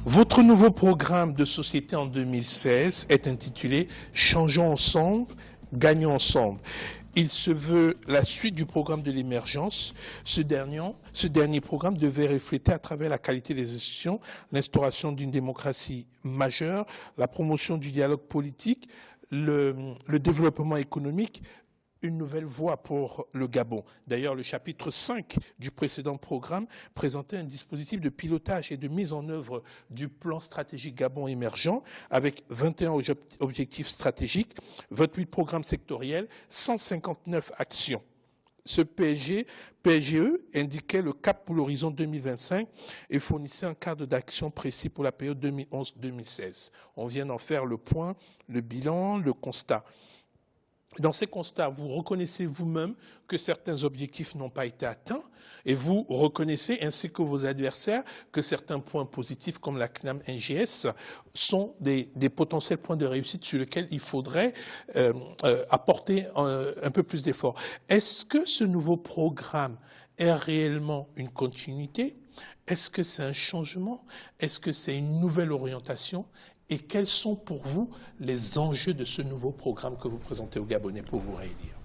Votre nouveau programme de société en 2016 est intitulé « Changeons ensemble, gagnons ensemble ». Il se veut la suite du programme de l'émergence. Ce dernier programme devait refléter à travers la qualité des institutions, l'instauration d'une démocratie majeure, la promotion du dialogue politique, le développement économique, une nouvelle voie pour le Gabon. D'ailleurs, le chapitre 5 du précédent programme présentait un dispositif de pilotage et de mise en œuvre du plan stratégique Gabon émergent avec 21 objectifs stratégiques, 28 programmes sectoriels, 159 actions. Ce PSGE indiquait le cap pour l'horizon 2025 et fournissait un cadre d'action précis pour la période 2011-2016. On vient d'en faire le point, le bilan, le constat. Dans ces constats, vous reconnaissez vous-même que certains objectifs n'ont pas été atteints et vous reconnaissez, ainsi que vos adversaires, que certains points positifs comme la CNAM-NGS sont des potentiels points de réussite sur lesquels il faudrait apporter un peu plus d'efforts. Est-ce que ce nouveau programme est réellement une continuité? Est-ce que c'est un changement? Est-ce que c'est une nouvelle orientation? Et quels sont pour vous les enjeux de ce nouveau programme que vous présentez aux Gabonais pour vous réélire?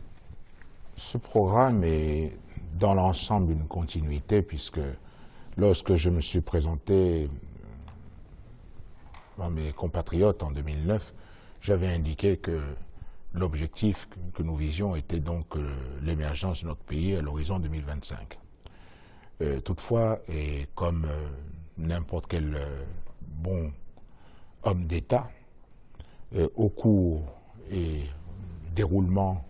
Ce programme est dans l'ensemble une continuité puisque lorsque je me suis présenté à mes compatriotes en 2009, j'avais indiqué que l'objectif que nous visions était donc l'émergence de notre pays à l'horizon 2025. Toutefois, et comme n'importe quel bon homme d'État, au cours et déroulement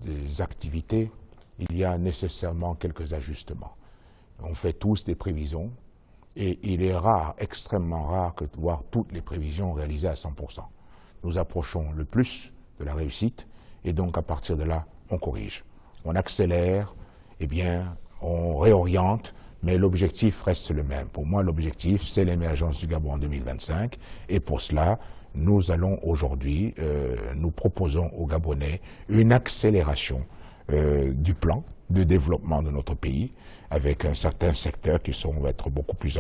des activités, il y a nécessairement quelques ajustements. On fait tous des prévisions et il est rare, extrêmement rare, de voir toutes les prévisions réalisées à 100%. Nous approchons le plus de la réussite et donc à partir de là, on corrige. On accélère, eh bien, on réoriente, mais l'objectif reste le même. Pour moi, l'objectif, c'est l'émergence du Gabon en 2025. Et pour cela, nous allons aujourd'hui, nous proposons aux Gabonais une accélération du plan de développement de notre pays, avec un certain secteur qui vont être beaucoup plus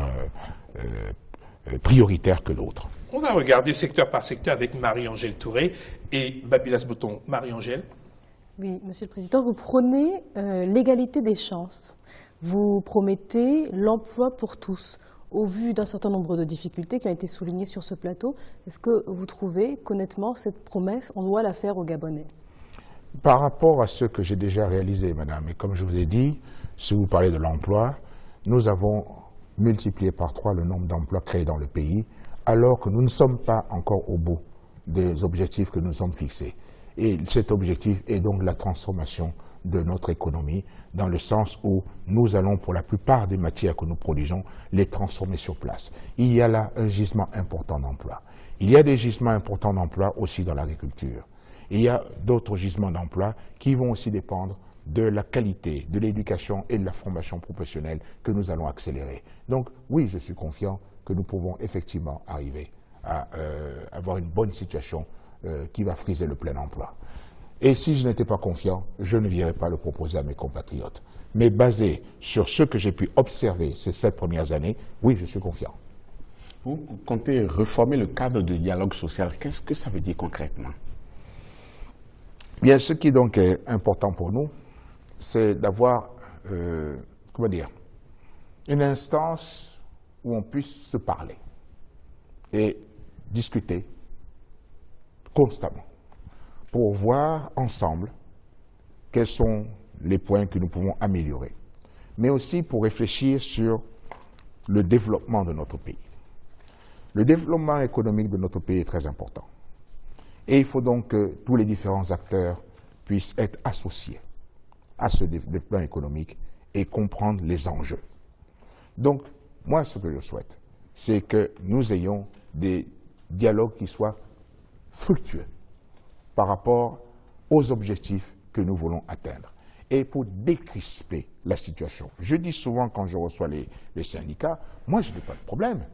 prioritaires que d'autres. On va regarder secteur par secteur avec Marie-Angèle Touré et Babylas Botton. Marie-Angèle. Oui, Monsieur le Président, vous prônez l'égalité des chances. Vous promettez l'emploi pour tous. Au vu d'un certain nombre de difficultés qui ont été soulignées sur ce plateau, est-ce que vous trouvez qu'honnêtement, cette promesse, on doit la faire aux Gabonais? Par rapport à ce que j'ai déjà réalisé, madame, et comme je vous ai dit, si vous parlez de l'emploi, nous avons multiplié par 3 le nombre d'emplois créés dans le pays, alors que nous ne sommes pas encore au bout des objectifs que nous sommes fixés. Et cet objectif est donc la transformation de notre économie, dans le sens où nous allons, pour la plupart des matières que nous produisons, les transformer sur place. Il y a là un gisement important d'emploi. Il y a des gisements importants d'emploi aussi dans l'agriculture. Il y a d'autres gisements d'emploi qui vont aussi dépendre de la qualité, de l'éducation et de la formation professionnelle que nous allons accélérer. Donc oui, je suis confiant que nous pouvons effectivement arriver à avoir une bonne situation qui va friser le plein emploi. Et si je n'étais pas confiant, je ne virais pas le proposer à mes compatriotes. Mais basé sur ce que j'ai pu observer ces 7 premières années, oui, je suis confiant. Vous comptez réformer le cadre de dialogue social. Qu'est-ce que ça veut dire concrètement? Bien, ce qui donc est important pour nous, c'est d'avoir, une instance où on puisse se parler et discuter constamment, pour voir ensemble quels sont les points que nous pouvons améliorer, mais aussi pour réfléchir sur le développement de notre pays. Le développement économique de notre pays est très important. Et il faut donc que tous les différents acteurs puissent être associés à ce développement économique et comprendre les enjeux. Donc, moi, ce que je souhaite, c'est que nous ayons des dialogues qui soient fructueux par rapport aux objectifs que nous voulons atteindre et pour décrisper la situation. Je dis souvent quand je reçois les syndicats, moi je n'ai pas de problème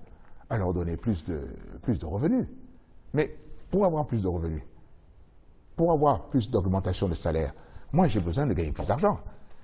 à leur donner plus de revenus. Mais pour avoir plus de revenus, pour avoir plus d'augmentation de salaire, moi j'ai besoin de gagner plus d'argent.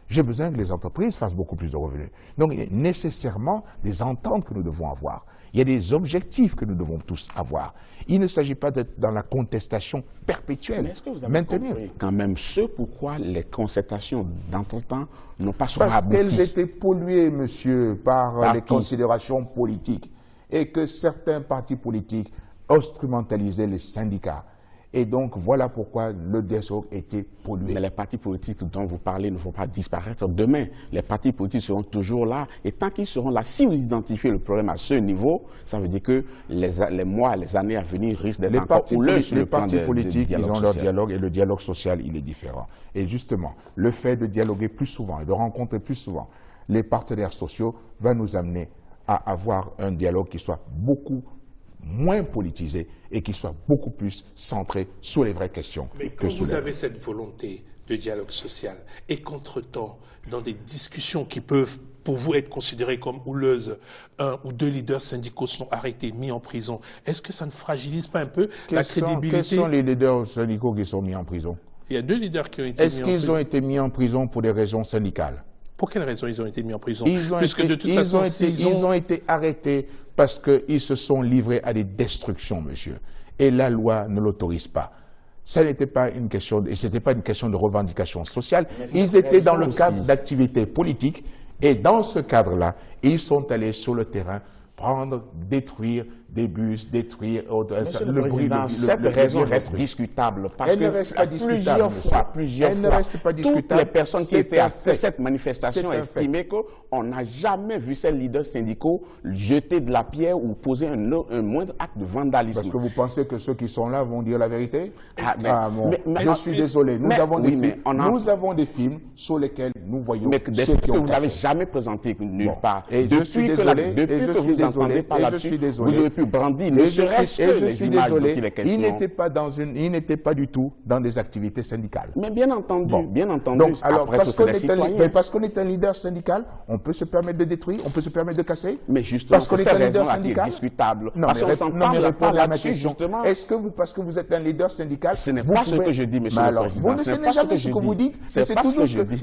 J'ai besoin que les entreprises fassent beaucoup plus de revenus. Donc, il y a nécessairement des ententes que nous devons avoir. Il y a des objectifs que nous devons tous avoir. Il ne s'agit pas d'être dans la contestation perpétuelle. Mais est-ce que vous avez compris quand même ce pourquoi les concertations d'entre-temps n'ont pas souvent abouti? Parce qu'elles étaient polluées, monsieur, par les considérations politiques. Et que certains partis politiques instrumentalisaient les syndicats. Et donc, voilà pourquoi le dialogue était pollué. Mais les partis politiques dont vous parlez ne vont pas disparaître demain. Les partis politiques seront toujours là. Et tant qu'ils seront là, si vous identifiez le problème à ce niveau, ça veut dire que les mois, les années à venir risquent d'être encore houleux sur le plan Les partis politiques, ils ont leur dialogue, et le dialogue social, il est différent. Et justement, le fait de dialoguer plus souvent et de rencontrer plus souvent les partenaires sociaux va nous amener à avoir un dialogue qui soit beaucoup moins politisé et qui soit beaucoup plus centré sur les vraies questions. Mais quand vous avez cette volonté de dialogue social et qu'entre-temps, dans des discussions qui peuvent pour vous être considérées comme houleuses, 1 ou 2 leaders syndicaux sont arrêtés, mis en prison, est-ce que ça ne fragilise pas un peu la crédibilité? Quels sont les leaders syndicaux qui sont mis en prison? Il y a 2 leaders qui ont été mis en prison. Est-ce qu'ils ont été mis en prison pour des raisons syndicales? Pour quelles raisons ils ont été mis en prison? Ils ont été arrêtés parce qu'ils se sont livrés à des destructions, monsieur. Et la loi ne l'autorise pas. Ça n'était pas une question, et c'était pas une question de revendication sociale. Ils étaient dans le cadre d'activités politiques, et dans ce cadre-là, ils sont allés sur le terrain prendre, détruire des bus, détruire le Président, cette raison reste discutable parce elle ne reste pas discutable, plusieurs fois, toutes les personnes qui étaient à cette manifestation estimaient qu'on n'a jamais vu ces leaders syndicaux jeter de la pierre ou poser un moindre acte de vandalisme. Parce que vous pensez que ceux qui sont là vont dire la vérité? Je suis désolé, nous avons des films sur lesquels nous voyons des films que vous n'avez jamais présentés nulle part. Et depuis que vous entendez pas là-dessus, vous aurez pu brandir, ne serait-ce que les images dont il est question. Il n'était pas du tout dans des activités syndicales. Mais bien entendu, Donc, alors, parce qu'on est un leader syndical, on peut se permettre de détruire, on peut se permettre de casser. Mais justement, c'est cette raison-là qui est discutable. Parce qu'on s'entend pas là-dessus, justement. Est-ce que vous, parce que vous êtes un leader syndical, ce n'est pas ce que je dis, monsieur le Président. Vous ne savez jamais ce que vous dites,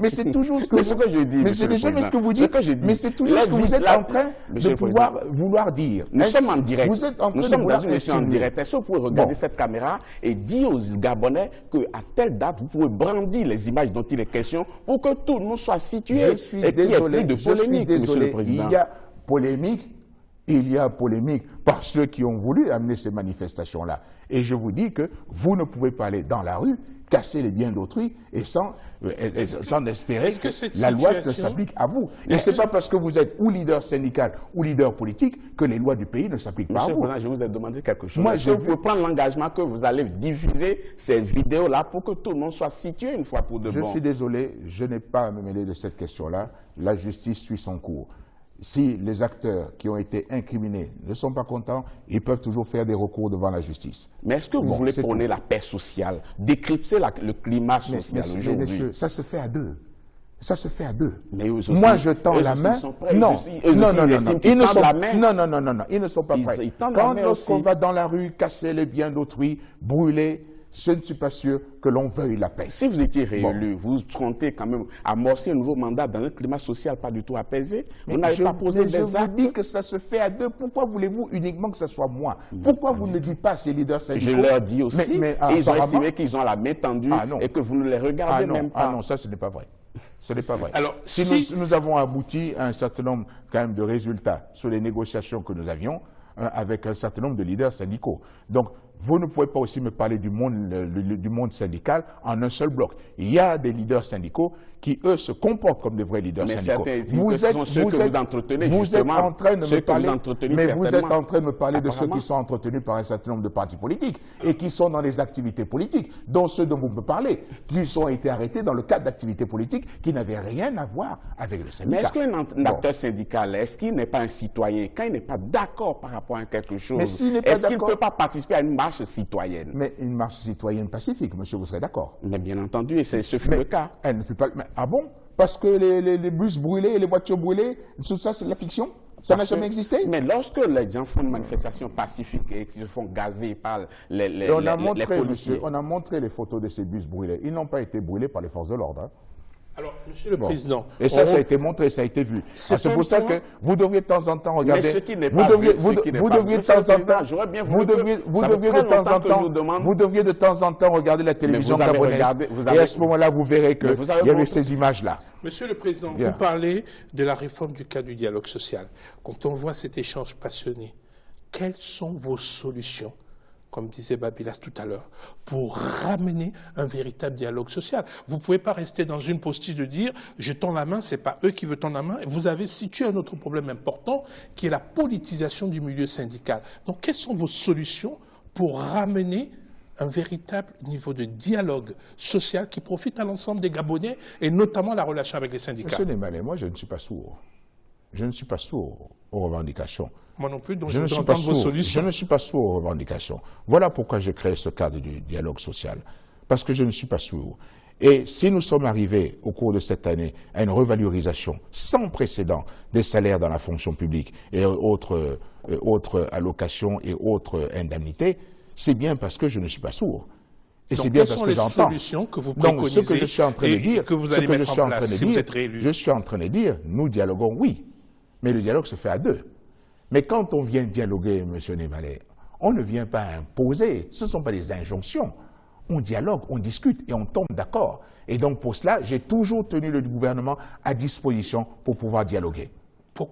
mais c'est toujours ce que je dis. Mais c'est jamais ce que vous dites, mais c'est toujours ce que vous êtes en train de vouloir dire. Nous sommes en direct. Nous sommes dans une émission en direct. Est-ce que vous pouvez regarder cette caméra et dire aux Gabonais qu'à telle date, vous pouvez brandir les images dont il est question pour que tout le monde soit situé et qu'il n'y ait plus de polémique, monsieur le Président. Il y a polémique par ceux qui ont voulu amener ces manifestations-là. Et je vous dis que vous ne pouvez pas aller dans la rue, casser les biens d'autrui et sans espérer que la loi ne s'applique à vous. Et ce n'est pas parce que vous êtes ou leader syndical ou leader politique que les lois du pays ne s'appliquent pas à vous. Je vous ai demandé quelque chose. Est-ce que vous pouvez prendre l'engagement que vous allez diffuser ces vidéos-là pour que tout le monde soit situé une fois pour de bon? Je suis désolé, je n'ai pas à me mêler de cette question-là. La justice suit son cours. Si les acteurs qui ont été incriminés ne sont pas contents, ils peuvent toujours faire des recours devant la justice. Mais est-ce que vous voulez prôner la paix sociale, décrypter le climat social aujourd'hui? Ça se fait à deux. Ça se fait à deux. Mais moi, je tends la main. Non, ils ne sont pas prêts. Quand lorsqu'on va dans la rue casser les biens d'autrui, brûler, je ne suis pas sûr que l'on veuille la paix. Si vous étiez réélu, vous comptez quand même amorcer un nouveau mandat dans un climat social pas du tout apaisé. Vous n'avez pas posé des actes. Je vous dis que ça se fait à deux. Pourquoi voulez-vous uniquement que ce soit moi? Pourquoi vous ne dites pas à ces leaders syndicaux? Je leur dis aussi, et ils ont estimé qu'ils ont la main tendue et que vous ne les regardez même pas. Ah non, ça ce n'est pas vrai. Ce n'est pas vrai. Alors, si nous avons abouti à un certain nombre quand même de résultats sur les négociations que nous avions avec un certain nombre de leaders syndicaux. Donc, vous ne pouvez pas aussi me parler du monde syndical en un seul bloc. Il y a des leaders syndicaux qui, eux, se comportent comme des vrais leaders syndicaux. Vous êtes en train de me parler de ceux qui sont entretenus par un certain nombre de partis politiques et qui sont dans les activités politiques, dont ceux dont vous me parlez, qui ont été arrêtés dans le cadre d'activités politiques qui n'avaient rien à voir avec le syndicat. Mais est-ce qu'un acteur syndical, est-ce qu'il n'est pas un citoyen? Quand il n'est pas d'accord par rapport à quelque chose, est-ce qu'il ne peut pas participer à une marche citoyenne? Mais une marche citoyenne pacifique, monsieur, vous serez d'accord? Mais bien entendu, et ce fut le cas. Elle ne fut pas... Ah bon? Parce que les bus brûlés et les voitures brûlées, tout ça, c'est de la fiction? Ça n'a jamais existé? Mais lorsque les gens font une manifestation pacifique et qu'ils se font gazer par les policiers... On a montré les photos de ces bus brûlés. Ils n'ont pas été brûlés par les forces de l'ordre. Hein. Alors, Monsieur le Président... Et ça a été montré, ça a été vu. C'est pour ça que vous devriez de temps en temps regarder... Mais ce qui n'est pas vu, vous devriez de temps en temps... Vous devriez de temps en temps regarder la télévision gabonaise. Et à ce moment-là, vous verrez qu'il y avait ces images-là. Monsieur le Président, vous parlez de la réforme du cadre du dialogue social. Quand on voit cet échange passionné, quelles sont vos solutions, comme disait Babilas tout à l'heure, pour ramener un véritable dialogue social? Vous ne pouvez pas rester dans une posture de dire « je tends la main, ce n'est pas eux qui veulent tendre la main ». Vous avez situé un autre problème important qui est la politisation du milieu syndical. Donc, quelles sont vos solutions pour ramener un véritable niveau de dialogue social qui profite à l'ensemble des Gabonais et notamment la relation avec les syndicats? Monsieur Nemale, moi je ne suis pas sourd. Je ne suis pas sourd aux revendications. Moi non plus, donc je ne suis pas sourd. Je ne suis pas sourd aux revendications. Voilà pourquoi j'ai créé ce cadre du dialogue social. Parce que je ne suis pas sourd. Et si nous sommes arrivés au cours de cette année à une revalorisation sans précédent des salaires dans la fonction publique et autres allocations et autres indemnités, c'est bien parce que je ne suis pas sourd. Et c'est bien parce que j'entends. Quelles sont les solutions que vous préconisez ce que je suis en train de dire, que vous allez mettre en place si vous êtes réélu? Je suis en train de dire, nous dialoguons, oui, mais le dialogue se fait à deux. Mais quand on vient dialoguer, M. Nemale, on ne vient pas imposer, ce ne sont pas des injonctions. On dialogue, on discute et on tombe d'accord. Et donc pour cela, j'ai toujours tenu le gouvernement à disposition pour pouvoir dialoguer.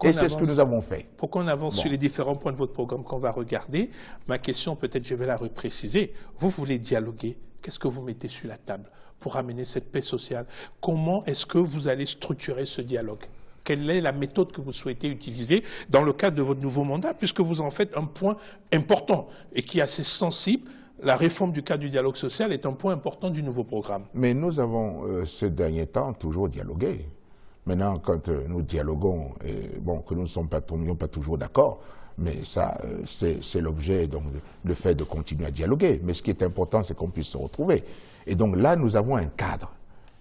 Et c'est ce que nous avons fait. Pour qu'on avance sur les différents points de votre programme qu'on va regarder, ma question, peut-être je vais la repréciser. Vous voulez dialoguer, qu'est-ce que vous mettez sur la table pour amener cette paix sociale? Comment est-ce que vous allez structurer ce dialogue? Quelle est la méthode que vous souhaitez utiliser dans le cadre de votre nouveau mandat, puisque vous en faites un point important et qui est assez sensible? La réforme du cadre du dialogue social est un point important du nouveau programme. Mais nous avons, ces derniers temps, toujours dialogué. Maintenant, quand nous dialoguons, que nous ne tombions pas toujours d'accord, mais ça, c'est l'objet, donc, le fait de continuer à dialoguer. Mais ce qui est important, c'est qu'on puisse se retrouver. Et donc là, nous avons un cadre.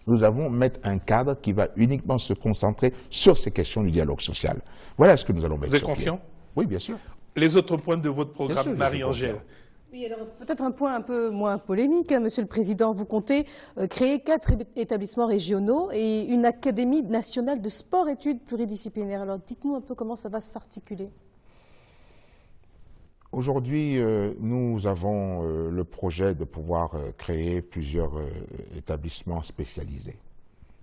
Nous allons mettre un cadre qui va uniquement se concentrer sur ces questions du dialogue social. Voilà ce que nous allons mettre sur pied. Vous êtes confiant? Oui, bien sûr. Les autres points de votre programme, Marie-Angèle? Oui, alors peut-être un point un peu moins polémique, hein, Monsieur le Président. Vous comptez créer 4 établissements régionaux et une académie nationale de sport-études pluridisciplinaires. Alors dites-nous un peu comment ça va s'articuler. Aujourd'hui, nous avons le projet de pouvoir créer plusieurs établissements spécialisés.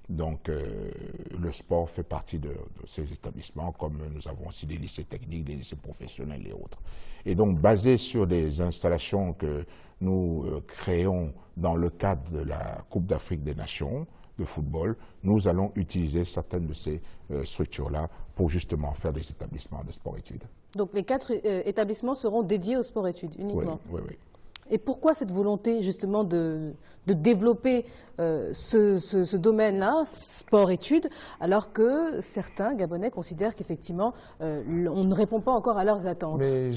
Donc, le sport fait partie de ces établissements, comme nous avons aussi des lycées techniques, des lycées professionnels et autres. Et donc, basé sur des installations que nous créons dans le cadre de la Coupe d'Afrique des Nations de football, nous allons utiliser certaines de ces structures-là pour justement faire des établissements de sport-études. Donc, les 4 établissements seront dédiés au sport-études uniquement? Oui, oui. Et pourquoi cette volonté justement de développer ce domaine-là, sport-études, alors que certains Gabonais considèrent qu'effectivement, on ne répond pas encore à leurs attentes? Mais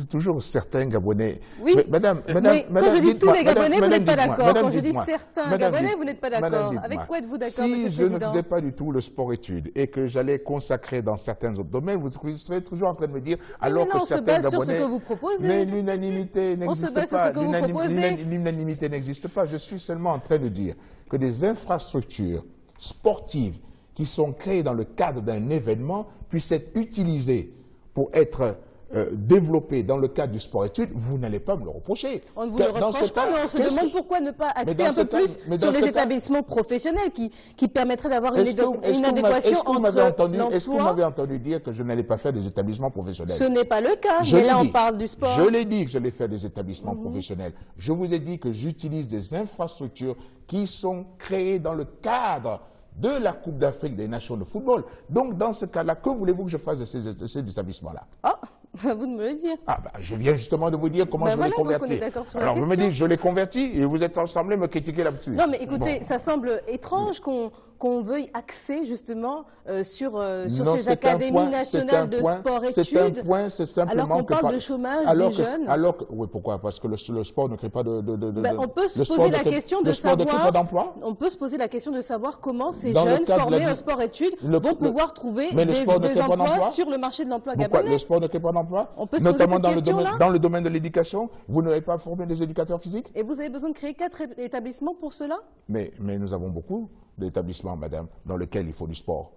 toujours certains Gabonais. Oui, mais quand je dis tous les Gabonais, vous n'êtes pas d'accord. Quand je dis certains Gabonais, vous n'êtes pas d'accord. Avec quoi êtes-vous d'accord, Monsieur le Président? Si je ne faisais pas du tout le sport-études et que j'allais consacrer dans certains autres domaines, vous serez toujours en train de me dire, alors que certains Gabonais... on se base sur ce que vous proposez. Mais l'unanimité n'existe pas. L'unanimité n'existe pas. Je suis seulement en train de dire que des infrastructures sportives qui sont créées dans le cadre d'un événement puissent être utilisées pour être développées dans le cadre du sport-études, vous n'allez pas me le reprocher. On ne vous le reproche pas, mais on se demande pourquoi ne pas axer un peu plus sur les établissements professionnels qui permettraient d'avoir une adéquation entre l'emploi... Est-ce que vous m'avez entendu dire que je n'allais pas faire des établissements professionnels? Ce n'est pas le cas, mais là on parle du sport. Je l'ai dit que j'allais faire des établissements professionnels. Je vous ai dit que j'utilise des infrastructures qui sont créées dans le cadre de la Coupe d'Afrique des Nations de football. Donc, dans ce cas-là, que voulez-vous que je fasse de ces établissements-là? Ah, à vous de me le dire. Ah, je viens justement de vous dire comment je vais les convertir. Alors, vous me dites, je les convertis et vous êtes semblé me critiquer là-dessus. Non, mais écoutez, ça semble étrange qu'on veuille axer justement sur ces académies nationales de sport-études. C'est un point, c'est simplement alors qu'on parle de chômage des jeunes. Oui, pourquoi? Parce que le sport ne crée pas de... on peut se poser la question de savoir... On peut se poser la question de savoir comment ces jeunes formés au sport-études vont pouvoir trouver des emplois sur le marché de l'emploi gabonais. Le sport ne crée pas d'emploi? On peut se poser cette question-là? Dans le domaine de l'éducation, vous n'avez pas formé des éducateurs physiques? Et vous avez besoin de créer 4 établissements pour cela? Mais nous avons beaucoup d'établissements, madame, dans lesquels il faut du sport.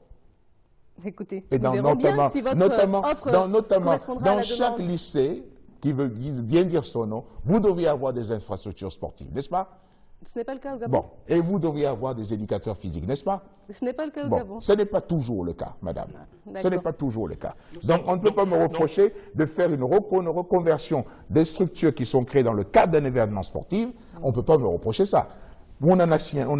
Écoutez, et nous verrons bien si votre offre correspondra à la chaque demande. lycée, qui veut bien dire son nom, vous devriez avoir des infrastructures sportives, n'est-ce pas? Ce n'est pas le cas au Gabon. Bon, et vous devriez avoir des éducateurs physiques, n'est-ce pas? Ce n'est pas le cas au Gabon. Ce n'est pas toujours le cas, madame. Ce n'est pas toujours le cas. Donc, on ne peut pas me reprocher de faire une reconversion des structures qui sont créées dans le cadre d'un événement sportif. On ne peut pas me reprocher ça. On a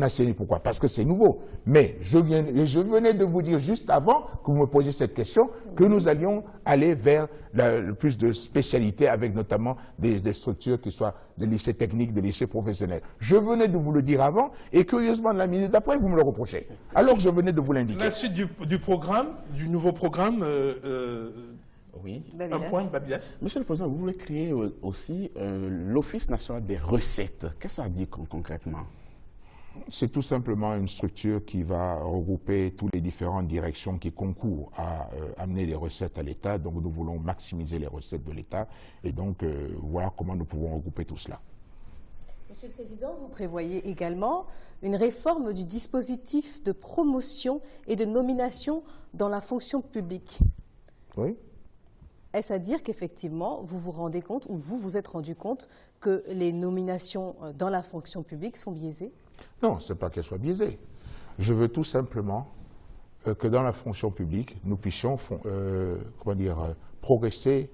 signé pourquoi? Parce que c'est nouveau. Mais je venais de vous dire juste avant que vous me posiez cette question que nous allions aller vers le plus de spécialités avec notamment des structures qui soient des lycées techniques, des lycées professionnels. Je venais de vous le dire avant et curieusement, la minute d'après, vous me le reprochez. Alors je venais de vous l'indiquer. La suite du programme, du nouveau programme, oui. Un point, Babilas. Monsieur le Président, vous voulez créer aussi l'Office national des recettes. Qu'est-ce que ça dit concrètement? C'est tout simplement une structure qui va regrouper toutes les différentes directions qui concourent à amener les recettes à l'État. Donc nous voulons maximiser les recettes de l'État et donc voilà comment nous pouvons regrouper tout cela. Monsieur le Président, vous prévoyez également une réforme du dispositif de promotion et de nomination dans la fonction publique. Oui. Est-ce à dire qu'effectivement, vous vous rendez compte ou vous vous êtes rendu compte que les nominations dans la fonction publique sont biaisées? Non, ce n'est pas qu'elles soient biaisées. Je veux tout simplement que dans la fonction publique, nous puissions progresser,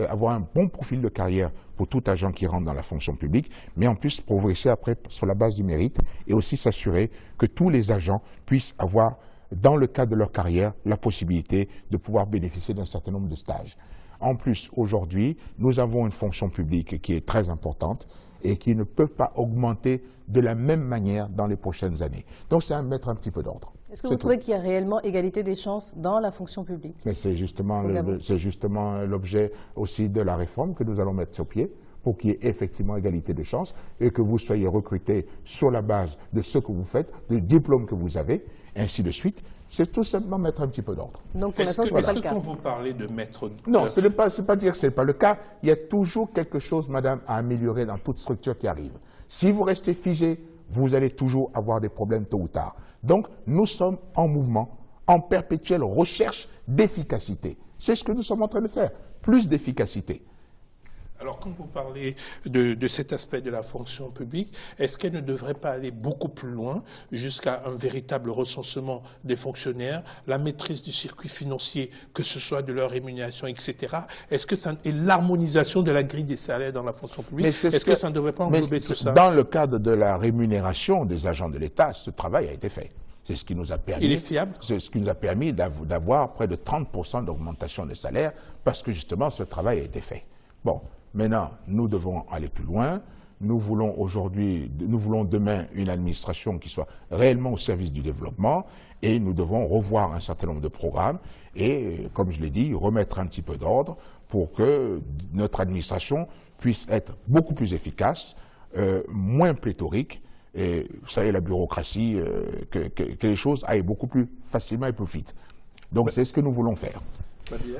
avoir un bon profil de carrière pour tout agent qui rentre dans la fonction publique, mais en plus progresser après sur la base du mérite et aussi s'assurer que tous les agents puissent avoir, dans le cadre de leur carrière, la possibilité de pouvoir bénéficier d'un certain nombre de stages. En plus, aujourd'hui, nous avons une fonction publique qui est très importante et qui ne peut pas augmenter de la même manière dans les prochaines années. Donc, c'est à mettre un petit peu d'ordre. Est-ce que vous trouvez qu'il y a réellement égalité des chances dans la fonction publique? Mais c'est justement l'objet aussi de la réforme que nous allons mettre sur pied pour qu'il y ait effectivement égalité de chances et que vous soyez recrutés sur la base de ce que vous faites, des diplômes que vous avez, ainsi de suite. C'est tout simplement mettre un petit peu d'ordre. Donc pour l'instant, ce n'est pas le cas. Quand vous parlez de mettre... Non, ce n'est pas dire que ce n'est pas le cas. Il y a toujours quelque chose, madame, à améliorer dans toute structure qui arrive. Si vous restez figé, vous allez toujours avoir des problèmes tôt ou tard. Donc, nous sommes en mouvement, en perpétuelle recherche d'efficacité. C'est ce que nous sommes en train de faire, plus d'efficacité. Alors, quand vous parlez de cet aspect de la fonction publique, est-ce qu'elle ne devrait pas aller beaucoup plus loin, jusqu'à un véritable recensement des fonctionnaires, la maîtrise du circuit financier, que ce soit de leur rémunération, etc. Est-ce que ça, et l'harmonisation de la grille des salaires dans la fonction publique, est-ce que ça ne devrait pas englober tout ça? Dans le cadre de la rémunération des agents de l'État, ce travail a été fait. C'est ce qui nous a permis. Il est fiable? C'est ce qui nous a permis d'avoir près de 30% d'augmentation des salaires, parce que justement, ce travail a été fait. Bon. Maintenant, nous devons aller plus loin. Nous voulons demain une administration qui soit réellement au service du développement et nous devons revoir un certain nombre de programmes et, comme je l'ai dit, remettre un petit peu d'ordre pour que notre administration puisse être beaucoup plus efficace, moins pléthorique et, vous savez, la bureaucratie, que les choses aillent beaucoup plus facilement et plus vite. Donc, c'est ce que nous voulons faire.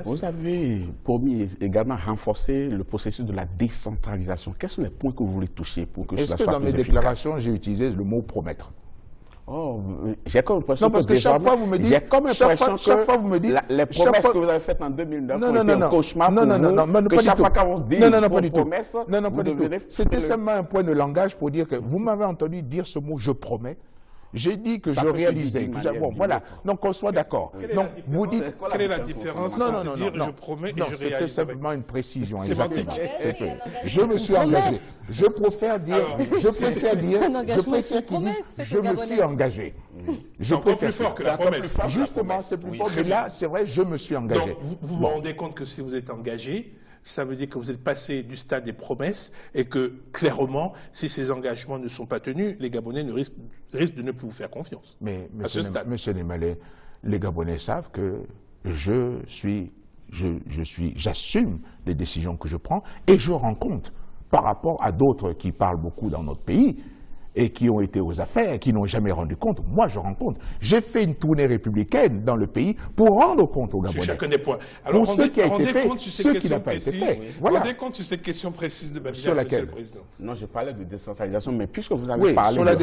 Vous avez promis également renforcer le processus de la décentralisation. Quels sont les points que vous voulez toucher pour que cela soit plus efficace? Est-ce que dans mes déclarations, j'ai utilisé le mot promettre? Oh, j'ai comme l'impression que chaque fois vous me dites, j'ai comme l'impression que les promesses que vous avez faites en 2009 ont été un cauchemar pour vous, que chaque fois qu'on dit promesse, vous devenez... C'était seulement un point de langage pour dire que vous m'avez entendu dire ce mot « je promets ». J'ai dit que je réalisais. Bon, voilà. Donc, qu'on soit d'accord. Donc, vous dites... Quelle est la différence entre dire je promets et je réalise? C'était simplement une précision. Sémantique. Je me suis engagé. Je préfère dire qu'ils disent je me suis engagé. C'est encore plus fort que la promesse. Justement, c'est plus fort. Mais là, c'est vrai, je me suis engagé. Donc, vous vous rendez compte que si vous êtes engagé, ça veut dire que vous êtes passé du stade des promesses et que, clairement, si ces engagements ne sont pas tenus, les Gabonais risquent de ne plus vous faire confiance. Mais, monsieur Némalé, les Gabonais savent que j'assume les décisions que je prends et je rends compte par rapport à d'autres qui parlent beaucoup dans notre pays. et qui ont été aux affaires, qui n'ont jamais rendu compte. Moi, je rends compte. J'ai fait une tournée républicaine dans le pays pour rendre compte aux Gabonais. Sur chacun des points. Alors, pour ce qui a été fait, ce qui n'a pas été fait. Voilà. Rendez compte sur cette question précise de Babila, Monsieur le Président. Non, je parlais de décentralisation, mais puisque vous avez parlé sur la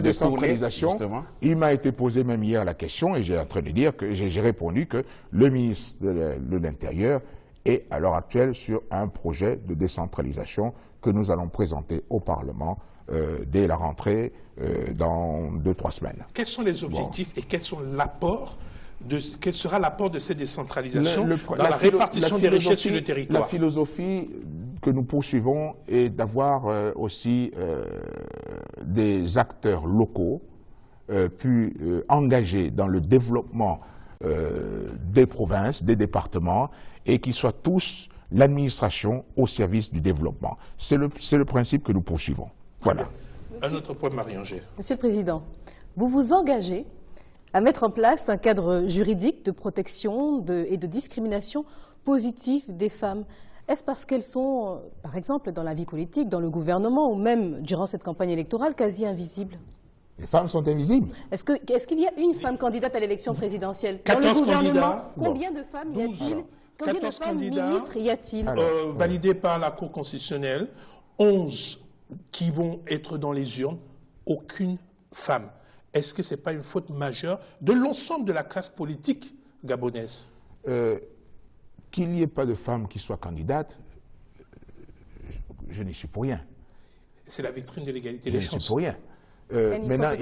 décentralisation, il m'a été posé même hier la question, et j'ai en train de dire que j'ai répondu que le ministre de l'Intérieur est à l'heure actuelle sur un projet de décentralisation que nous allons présenter au Parlement dès la rentrée dans 2-3 semaines. Quels sont les objectifs et quel sera l'apport de cette décentralisation dans la répartition des richesses sur le territoire? La philosophie que nous poursuivons est d'avoir aussi des acteurs locaux plus engagés dans le développement des provinces, des départements, et qui soient tous l'administration au service du développement. C'est le principe que nous poursuivons. Voilà. Un autre point, Marie-Angèle. Monsieur le Président, vous vous engagez à mettre en place un cadre juridique de protection et de discrimination positive des femmes. Est-ce parce qu'elles sont, par exemple, dans la vie politique, dans le gouvernement, ou même durant cette campagne électorale, quasi invisibles? Les femmes sont invisibles. Est-ce qu'il y a une femme candidate à l'élection présidentielle? 14 dans le gouvernement, candidats. combien de femmes y a-t-il? Combien de femmes ministres y a-t-il? Validés par la Cour constitutionnelle, 11 qui vont être dans les urnes, aucune femme. Est-ce que ce n'est pas une faute majeure de l'ensemble de la classe politique gabonaise? Qu'il n'y ait pas de femmes qui soient candidates, je n'y suis pour rien. C'est la vitrine de l'égalité des chances. Je n'y suis pour rien. Maintenant,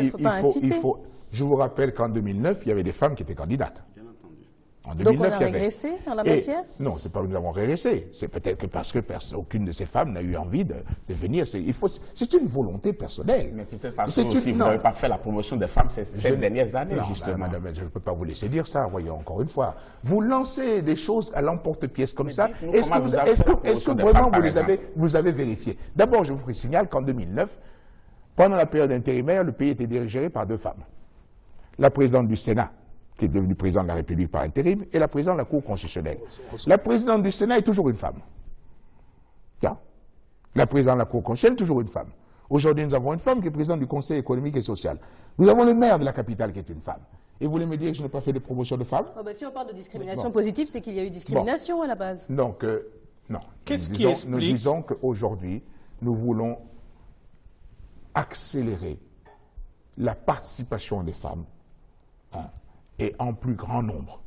je vous rappelle qu'en 2009, il y avait des femmes qui étaient candidates. En 2009, donc on a régressé en la matière? Non, ce n'est pas que nous avons régressé. C'est peut-être que parce que aucune de ces femmes n'a eu envie de venir. C'est une volonté personnelle. Mais peut-être parce que vous n'avez pas fait la promotion des femmes ces dernières années, justement. Madame, je ne peux pas vous laisser dire ça, voyons, encore une fois. Vous lancez des choses à l'emporte-pièce comme ça. Est-ce que vraiment vous avez vérifié? D'abord, je vous signale qu'en 2009, pendant la période intérimaire, le pays était dirigé par 2 femmes. La présidente du Sénat, qui est devenue présidente de la République par intérim, et la présidente de la Cour constitutionnelle. La présidente du Sénat est toujours une femme. La présidente de la Cour constitutionnelle est toujours une femme. Aujourd'hui, nous avons une femme qui est présidente du Conseil économique et social. Nous avons le maire de la capitale qui est une femme. Et vous voulez me dire que je n'ai pas fait de promotion de femmes? Si on parle de discrimination positive, c'est qu'il y a eu discrimination à la base. Donc, non. Qu'est-ce qui explique? Nous disons qu'aujourd'hui, nous voulons accélérer la participation des femmes et en plus grand nombre.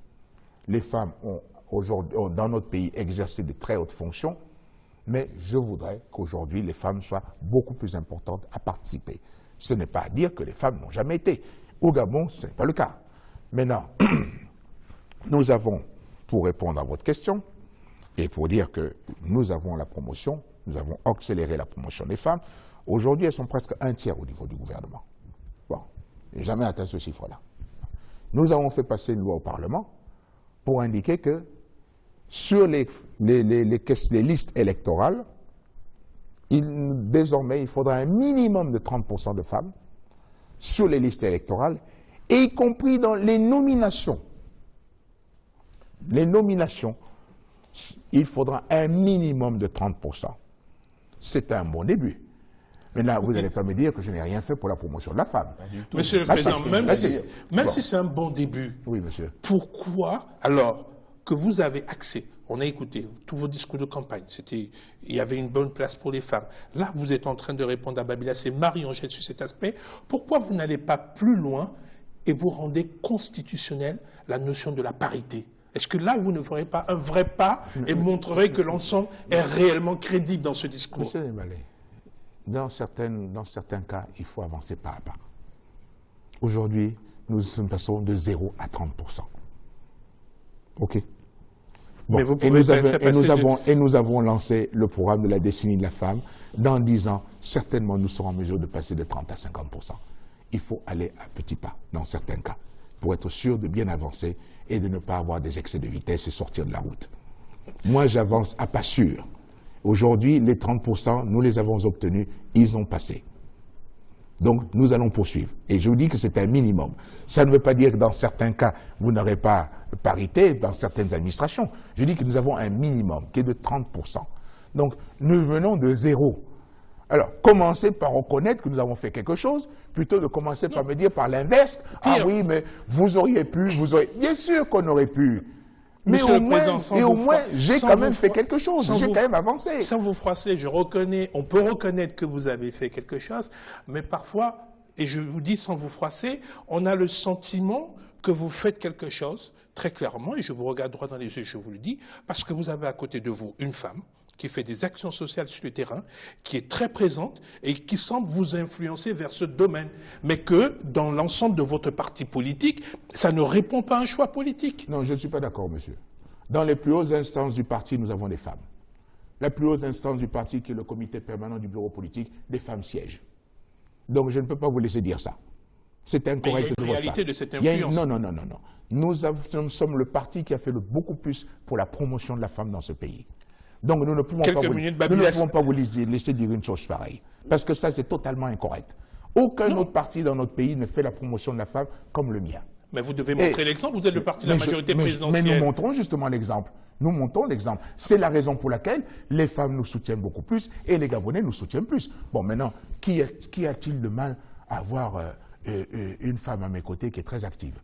Les femmes ont aujourd'hui, dans notre pays, exercé de très hautes fonctions, mais je voudrais qu'aujourd'hui, les femmes soient beaucoup plus importantes à participer. Ce n'est pas à dire que les femmes n'ont jamais été. Au Gabon, ce n'est pas le cas. Maintenant, nous avons, pour répondre à votre question, et pour dire que nous avons la promotion, nous avons accéléré la promotion des femmes, aujourd'hui, elles sont presque 1/3 au niveau du gouvernement. Bon, je n'ai jamais atteint ce chiffre-là. Nous avons fait passer une loi au Parlement pour indiquer que sur les listes électorales, désormais, il faudra un minimum de 30% de femmes sur les listes électorales, et y compris dans les nominations. Les nominations, il faudra un minimum de 30%. C'est un bon début. Mais là, vous n'allez pas me dire que je n'ai rien fait pour la promotion de la femme. Monsieur le Président, même si c'est un bon début, oui, monsieur. Pourquoi, alors que vous avez accès, on a écouté tous vos discours de campagne, il y avait une bonne place pour les femmes. Là, vous êtes en train de répondre à Babila, c'est Marie-Angèle sur cet aspect. Pourquoi vous n'allez pas plus loin et vous rendez constitutionnelle la notion de la parité? Est-ce que là, vous ne ferez pas un vrai pas et montrerez que l'ensemble est réellement crédible dans ce discours? Monsieur Nemale, dans certains cas, il faut avancer pas à pas. Aujourd'hui, nous passons de 0 à 30%. OK? Bon. Et nous avons lancé le programme de la décennie de la femme. Dans 10 ans, certainement, nous serons en mesure de passer de 30 à 50%. Il faut aller à petits pas, dans certains cas, pour être sûr de bien avancer et de ne pas avoir des excès de vitesse et sortir de la route. Moi, j'avance à pas sûr. Aujourd'hui, les 30%, nous les avons obtenus, ils ont passé. Donc, nous allons poursuivre. Et je vous dis que c'est un minimum. Ça ne veut pas dire que dans certains cas, vous n'aurez pas parité dans certaines administrations. Je dis que nous avons un minimum qui est de 30%. Donc, nous venons de 0. Alors, commencez par reconnaître que nous avons fait quelque chose, plutôt de commencer par me dire par l'inverse, ah oui, mais vous auriez pu, vous auriez... Bien sûr qu'on aurait pu. Mais au moins, j'ai quand même fait quelque chose, j'ai quand même avancé. Sans vous froisser, on peut reconnaître que vous avez fait quelque chose, mais parfois, et je vous dis sans vous froisser, on a le sentiment que vous faites quelque chose, très clairement, et je vous regarde droit dans les yeux, je vous le dis, parce que vous avez à côté de vous une femme qui fait des actions sociales sur le terrain, qui est très présente et qui semble vous influencer vers ce domaine, mais que dans l'ensemble de votre parti politique, ça ne répond pas à un choix politique. Non, je ne suis pas d'accord, monsieur. Dans les plus hautes instances du parti, nous avons des femmes. La plus haute instance du parti, qui est le comité permanent du bureau politique, des femmes siègent. Donc je ne peux pas vous laisser dire ça. C'est incorrect de votre part. Il y a une réalité de cette influence. Non. Nous sommes le parti qui a fait beaucoup plus pour la promotion de la femme dans ce pays. Donc nous ne pouvons pas vous laisser dire une chose pareille. Parce que ça, c'est totalement incorrect. Aucun autre parti dans notre pays ne fait la promotion de la femme comme le mien. Mais vous devez montrer l'exemple, vous êtes le parti de la majorité présidentielle. Mais nous montrons justement l'exemple. Nous montrons l'exemple. C'est la raison pour laquelle les femmes nous soutiennent beaucoup plus et les Gabonais nous soutiennent plus. Bon, maintenant, qui a-t-il de mal à avoir une femme à mes côtés qui est très active?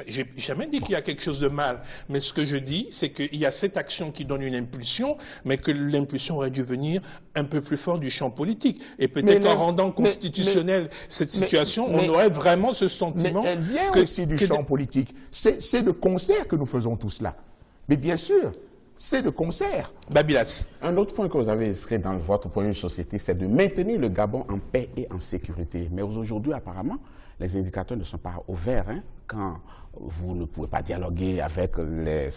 Je n'ai jamais dit qu'il y a quelque chose de mal, mais ce que je dis, c'est qu'il y a cette action qui donne une impulsion, mais que l'impulsion aurait dû venir un peu plus fort du champ politique. Et peut-être qu'en rendant constitutionnelle cette situation, on aurait vraiment ce sentiment... Mais elle vient aussi du champ politique. C'est de concert que nous faisons tout cela. Mais bien sûr, c'est de concert. Babylas. Un autre point que vous avez inscrit dans votre projet de société, c'est de maintenir le Gabon en paix et en sécurité. Mais aujourd'hui, apparemment, les indicateurs ne sont pas au vert, hein, quand vous ne pouvez pas dialoguer avec les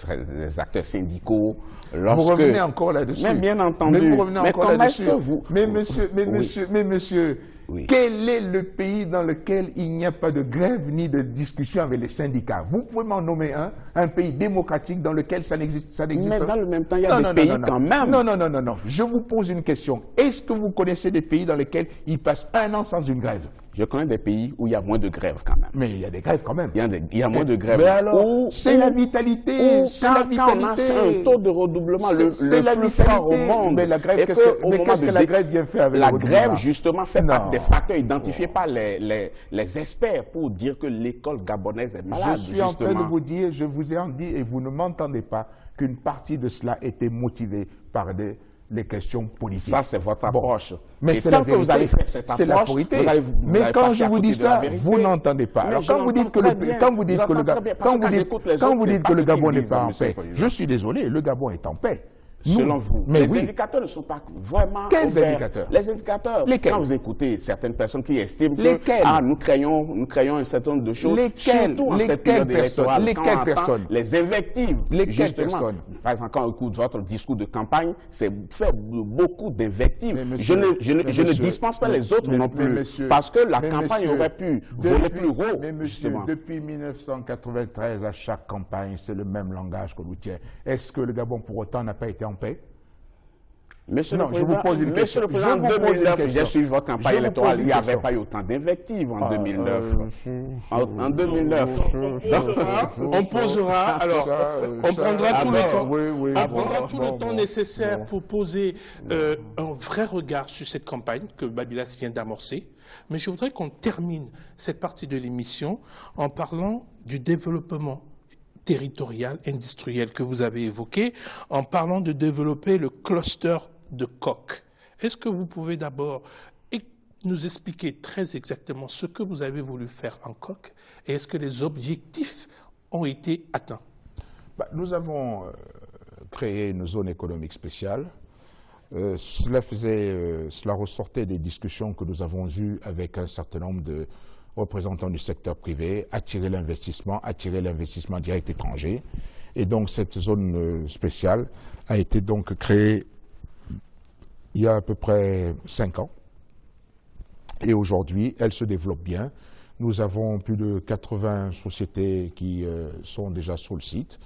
acteurs syndicaux. Vous revenez encore là-dessus. Mais bien entendu. Mais vous revenez encore là-dessus. Mais monsieur, oui. Quel est le pays dans lequel il n'y a pas de grève ni de discussion avec les syndicats? Vous pouvez m'en nommer un pays démocratique dans lequel ça n'existe pas? Mais dans le même temps, il y a des pays quand même. Non. Je vous pose une question. Est-ce que vous connaissez des pays dans lesquels ils passent un an sans une grève? Je connais des pays où il y a moins de grèves quand même. Mais il y a des grèves quand même. Il y a moins de grèves. Mais alors, c'est la vitalité. Quand on a un taux de redoublement c'est la plus fort au monde. Mais la grève, qu'est-ce que la grève vient faire avec la grève, justement, fait partie des facteurs identifiés par les experts pour dire que l'école gabonaise est malade. Je suis en train de vous dire, je vous ai dit, et vous ne m'entendez pas, qu'une partie de cela était motivée par les questions politiques. Ça, c'est votre approche. Mais c'est la vérité. Vous allez faire cette approche, c'est la vérité. Mais quand je vous dis ça, vous n'entendez pas. Alors quand vous dites que le Gabon n'est pas en paix, je suis désolé, le Gabon est en paix. Selon vous, les indicateurs ne sont pas vraiment Quels indicateurs? Les indicateurs. Lesquels? Quand vous écoutez certaines personnes qui estiment que nous créons un certain nombre de choses, surtout en cette période électorale, lesquelles personnes? Les invectives. Lesquelles personnes? Par exemple, quand on écoute votre discours de campagne, c'est fait beaucoup d'invectives. Je ne dispense pas les autres non plus, parce que la campagne aurait pu voler plus haut. Mais monsieur, depuis 1993, à chaque campagne, c'est le même langage qu'on nous tient. Est-ce que le Gabon, pour autant, n'a pas été en paix? Monsieur le Président, en 2009, j'ai suivi votre campagne électorale, il n'y avait pas eu autant d'invectives en 2009. En 2009. On posera, alors, on prendra tout le temps nécessaire pour poser un vrai regard sur cette campagne que Babylas vient d'amorcer. Mais je voudrais qu'on termine cette partie de l'émission en parlant du développement territorial, industriel que vous avez évoqué, en parlant de développer le cluster de coq. Est-ce que vous pouvez d'abord nous expliquer très exactement ce que vous avez voulu faire en coq et est-ce que les objectifs ont été atteints? Nous avons créé une zone économique spéciale. Cela ressortait des discussions que nous avons eues avec un certain nombre de représentants du secteur privé, attirer l'investissement direct étranger. Et donc cette zone spéciale a été donc créée il y a à peu près 5 ans. Et aujourd'hui, elle se développe bien. Nous avons plus de 80 sociétés qui sont déjà sur le site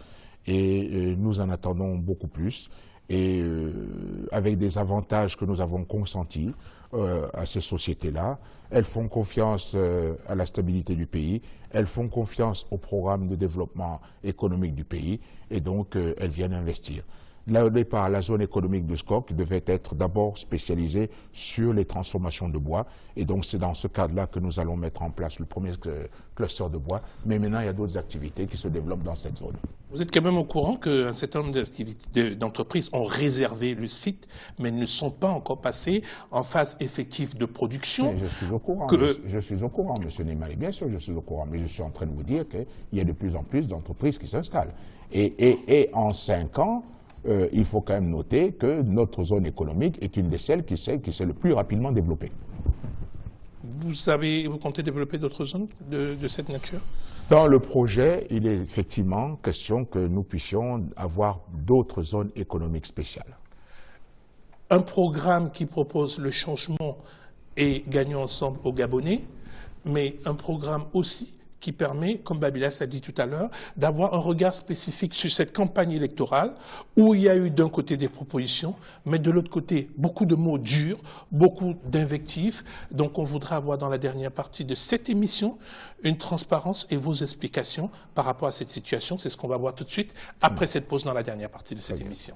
et nous en attendons beaucoup plus. Et avec des avantages que nous avons consentis à ces sociétés-là. Elles font confiance à la stabilité du pays, elles font confiance au programme de développement économique du pays et donc elles viennent investir. Là, au départ, la zone économique de SCOC devait être d'abord spécialisée sur les transformations de bois. Et donc, c'est dans ce cadre-là que nous allons mettre en place le premier cluster de bois. Mais maintenant, il y a d'autres activités qui se développent dans cette zone. Vous êtes quand même au courant qu'un certain nombre d'entreprises ont réservé le site, mais ne sont pas encore passées en phase effective de production. Mais je suis au courant, je suis au courant, M. Neymar. Bien sûr que je suis au courant, mais je suis en train de vous dire qu'il y a de plus en plus d'entreprises qui s'installent. Et en 5 ans, il faut quand même noter que notre zone économique est une de celles qui s'est le plus rapidement développée. Vous comptez développer d'autres zones de cette nature? Dans le projet, il est effectivement question que nous puissions avoir d'autres zones économiques spéciales. Un programme qui propose le changement et gagnons ensemble aux Gabonais, mais un programme aussi qui permet, comme Babylas a dit tout à l'heure, d'avoir un regard spécifique sur cette campagne électorale où il y a eu d'un côté des propositions, mais de l'autre côté beaucoup de mots durs, beaucoup d'invectives. Donc on voudra avoir dans la dernière partie de cette émission une transparence et vos explications par rapport à cette situation. C'est ce qu'on va voir tout de suite après cette pause dans la dernière partie de cette émission.